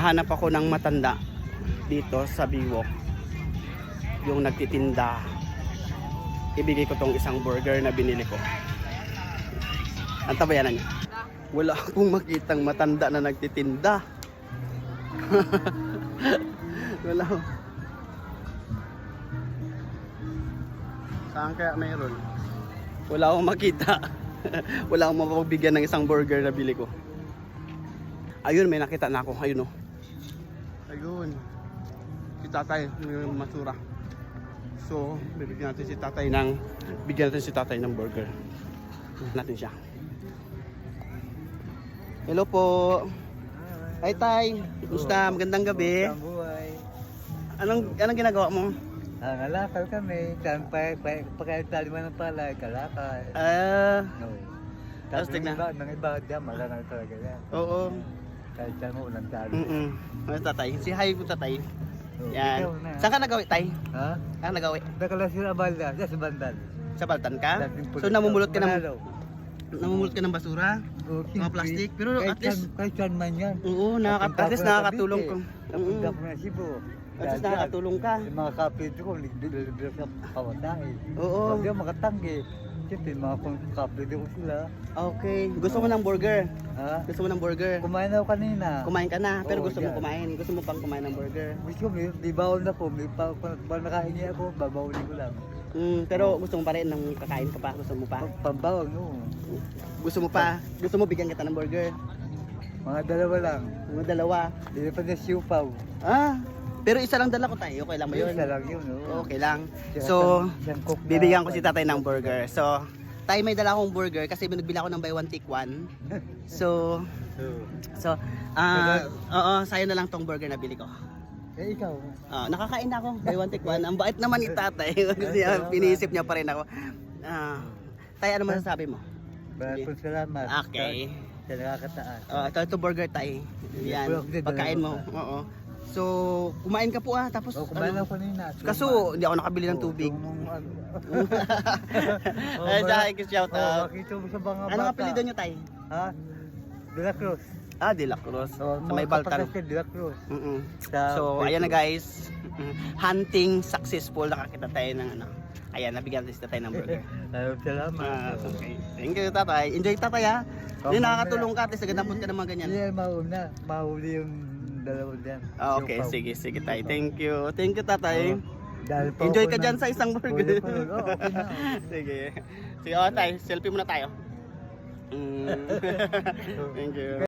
Naghahanap ako ng matanda dito sa Biwok. Yung nagtitinda. Ibigay ko tong isang burger na binili ko. Ang tabayanan niya. Wala akong makitang matanda na nagtitinda. Wala. Saan kaya mayroon? Wala akong makita. Wala akong mapagbigyan ng isang burger na bili ko. Ayun, may nakita na ako. Ayun, oh. Ayun. Si tatay, yung masura. So, bigyan natin si tatay ng burger. Natin siya. Hello po. Hi tay. Kumusta? Magandang gabi. Anong ginagawa mo? Ngalakal kami. Pagkaitaliman ng palay, kalakal. No. Tapos tignan. Nang iba dyan, malangal talaga yan. Oo. Kahit saan mo, ulang tali. Ano tatay? Si hi po tatay. Oh, Yan. ikaw na. Saan ka nagawi tay? Ha? Saan nagawi? Nakalasira balda, dyan sa bandal. Sa Baltan ka? Dating So namumulot ka ng Manalo. basura? Mga plastic? Pero at least kahit saan man yan. oo, at least nakakatulong ko. Napunta ko na Cebu. At least nakakatulong ka. Yung mga kapito ko, libre sa pawatahe. Oo. Huwag yung makatanggi. Siyempre, mga kapito ko sila. Okay. Gusto mo ng burger? Ha? Gusto mo ng burger? Kumain ako kanina. Kumain ka na, pero Oo, gusto mo yan. kumain. Gusto mo pang kumain ng burger. Gusto ko, may bawal na po. May pag nakahingi ako, babawalin ko lang. Pero gusto mo pa rin nang kakain ka pa? Gusto mo pa? Pambawal, no. Gusto mo pa? Gusto mo bigyan kita ng burger? Mga dalawa lang. Mga dalawa. Hindi pa na siupaw. Pero isa lang dala ko tayo. Okay lang ba yun? Isa lang yun, no. Okay lang. So, bibigyan ko si tatay ng burger. So, tayo may dala akong burger kasi binagbili ako ng buy one take one. So, oo, sa'yo na lang tong burger na bili ko. Eh, ikaw. Nakakain na ako, buy one take one. Ang bait naman ni tatay. Kasi pinisip niya pa rin ako. Tay, ano masasabi mo? Maraming salamat. Okay. Sa nakakataas. Ito burger tay. Yan, pagkain mo. Oo. So, kumain ka po tapos Kumain ako kanina. kaso, hindi ako nakabili ng tubig. Ay, shout out. Makita mo sa mga Anong bata. apelido niyo tay? Ha? De La Cruz. De La Cruz. Sa may Baltan. De La Cruz. So, ayan na guys. Hunting successful. Nakakita tayo ng ayan, nabigyan natin tayo ng burger. Salamat. Okay. Thank you tatay. Enjoy tatay ha. Hindi nakakatulong ka. Tapos nagandapon ka ng mga ganyan. Hindi, mauna. Mahuli yung dalawa dyan. Okay, sige tayo. Thank you. Thank you tatay. Dahil pa Enjoy ako ka dyan sa isang burger. Okay na. Sige. Sige, tayo. Selfie muna tayo. Thank you.